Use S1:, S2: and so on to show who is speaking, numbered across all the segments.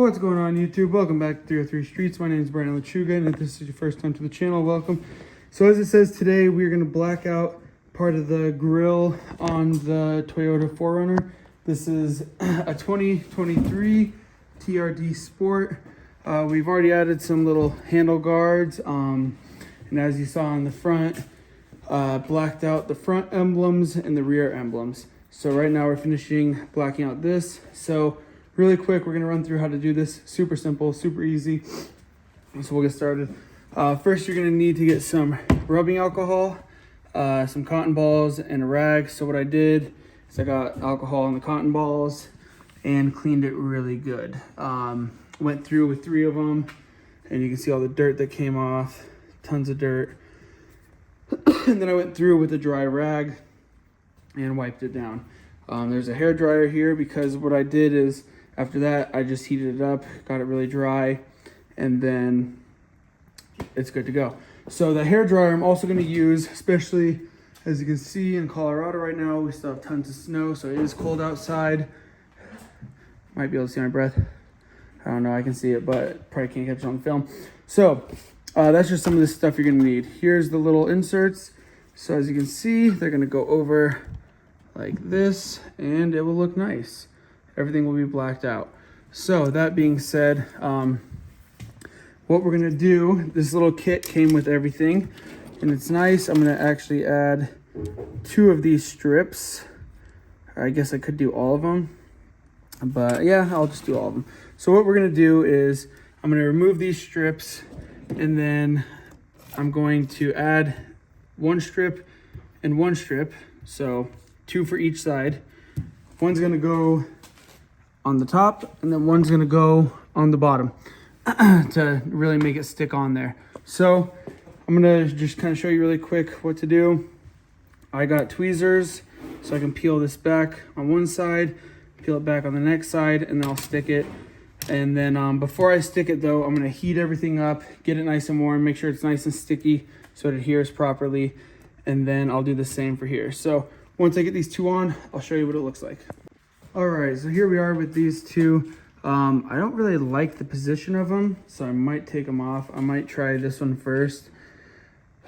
S1: What's going on YouTube? Welcome back to 303 Streets. My name is Brandon Lechuga, and if this is your first time to the channel, welcome. So as it says today, we're going to black out part of the grille on the Toyota 4Runner. This is a 2023 TRD Sport. We've already added some little handle guards, and as you saw on the front, blacked out the front emblems and the rear emblems. So right now we're finishing blacking out this. So really quick, we're gonna run through how to do this. Super simple, super easy. So we'll get started. First, you're gonna need to get some rubbing alcohol, some cotton balls, and a rag. So what I did is I got alcohol on the cotton balls and cleaned it really good. Went through with 3 of them, and you can see all the dirt that came off, tons of dirt. And then I went through with a dry rag and wiped it down. There's a hair dryer here because what I did is after that I just heated it up, got it really dry, and then it's good to go. So the hair dryer I'm also going to use, especially as you can see in Colorado right now, we still have tons of snow, so it is cold outside. Might be able to see my breath. I don't know, I can see it, but probably can't catch it on film. So that's just some of the stuff you're gonna need. Here's the little inserts. So as you can see, they're gonna go over like this, and it will look nice. Everything will be blacked out. So that being said, what we're gonna do, this little kit came with everything, and it's nice. I'm gonna actually add 2 of these strips. I guess I could do all of them, but yeah, I'll just do all of them. So what we're gonna do is I'm gonna remove these strips, and then I'm going to add 1 strip and 1 strip. So 2 for each side. One's gonna go on the top, and then one's gonna go on the bottom to really make it stick on there. So I'm gonna just kind of show you really quick what to do. I got tweezers, so I can peel this back on one side, peel it back on the next side, and then I'll stick it. And then before I stick it though, I'm gonna heat everything up, get it nice and warm, make sure it's nice and sticky so it adheres properly. And then I'll do the same for here. So once I get these 2 on, I'll show you what it looks like. All right, so here we are with these 2. I don't really like the position of them, so I might take them off. I might try this one first.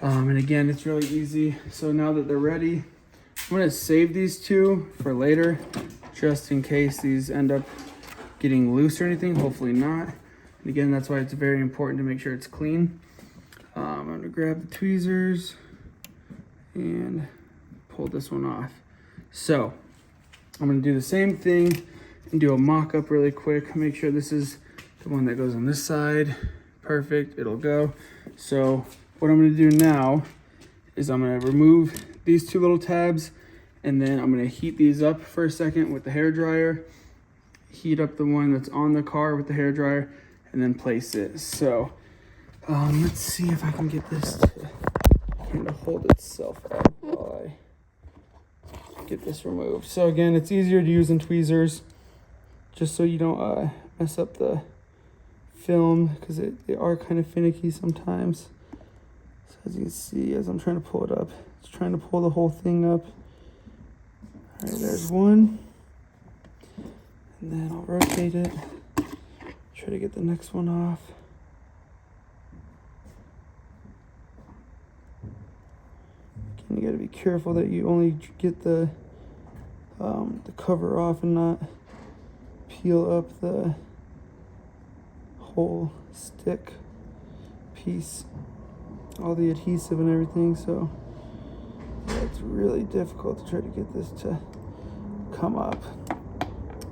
S1: And again, it's really easy. So now that they're ready, I'm gonna save these 2 for later, just in case these end up getting loose or anything. Hopefully not. And again, that's why it's very important to make sure it's clean. I'm gonna grab the tweezers and pull this one off. So I'm gonna do the same thing and do a mock-up really quick. Make sure this is the one that goes on this side. Perfect, it'll go. So what I'm gonna do now is I'm gonna remove these 2 little tabs, and then I'm gonna heat these up for a second with the hair dryer. Heat up the one that's on the car with the hair dryer, and then place it. So let's see if I can get this to kind of hold itself up while I get this removed. So again, it's easier to use than tweezers, just so you don't mess up the film, because they are kind of finicky sometimes. So as you can see, as I'm trying to pull it up, it's trying to pull the whole thing up. All right, there's one. And then I'll rotate it, try to get the next one off. Again, you gotta be careful that you only get the cover off and not peel up the whole stick piece, all the adhesive and everything. So it's really difficult to try to get this to come up.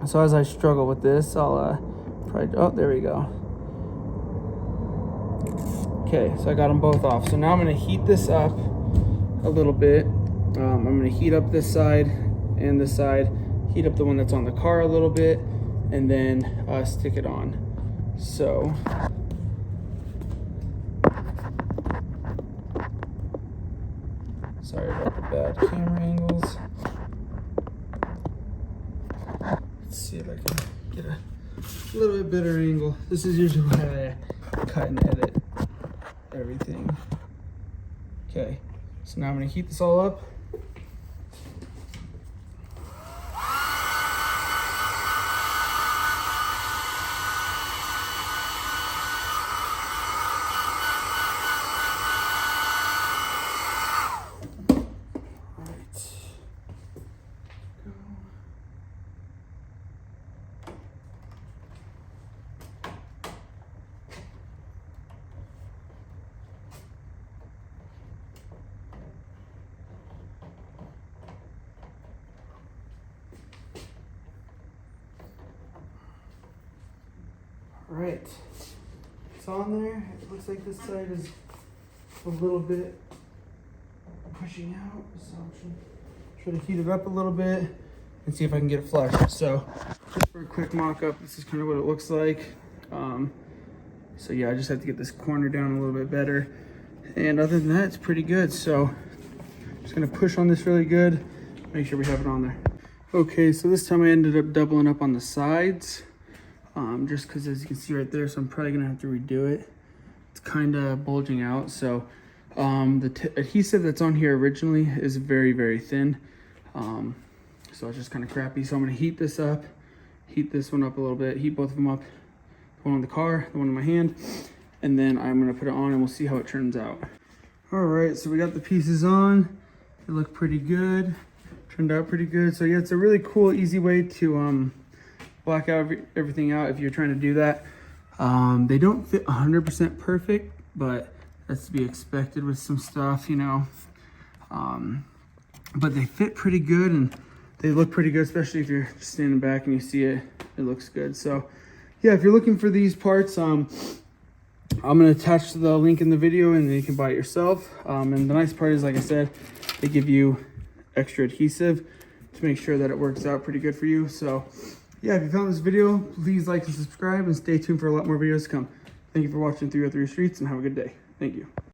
S1: So as I struggle with this, I'll probably, oh, there we go. Okay, so I got them both off. So now I'm gonna heat this up a little bit. I'm gonna heat up this side and this side, heat up the one that's on the car a little bit, and then stick it on. So sorry about the bad camera angles. Let's see if I can get a little bit better angle. This is usually why I cut and edit everything. Okay, so now I'm gonna heat this all up. All right, it's on there. It looks like this side is a little bit pushing out, so I'm try to heat it up a little bit and see if I can get it flush. So just for a quick mock-up, this is kind of what it looks like. So yeah, I just have to get this corner down a little bit better, and other than that, it's pretty good. So just gonna push on this really good, make sure we have it on there. Okay, so this time I ended up doubling up on the sides, just because as you can see right there, so I'm probably gonna have to redo it. It's kind of bulging out. So the adhesive that's on here originally is very, very thin. So it's just kind of crappy. So I'm gonna heat this up, heat this one up a little bit, heat both of them up, the one on the car, the one in my hand, and then I'm gonna put it on and we'll see how it turns out. All right, so we got the pieces on. They look pretty good, turned out pretty good. So yeah, it's a really cool, easy way to black out everything out if you're trying to do that. They don't fit 100% perfect, but that's to be expected with some stuff, you know. But they fit pretty good and they look pretty good, especially if you're standing back and you see it, it looks good. So yeah, if you're looking for these parts, I'm gonna attach the link in the video and then you can buy it yourself. And the nice part is, like I said, they give you extra adhesive to make sure that it works out pretty good for you. So yeah, if you found this video, please like and subscribe and stay tuned for a lot more videos to come. Thank you for watching 303 Streets and have a good day. Thank you.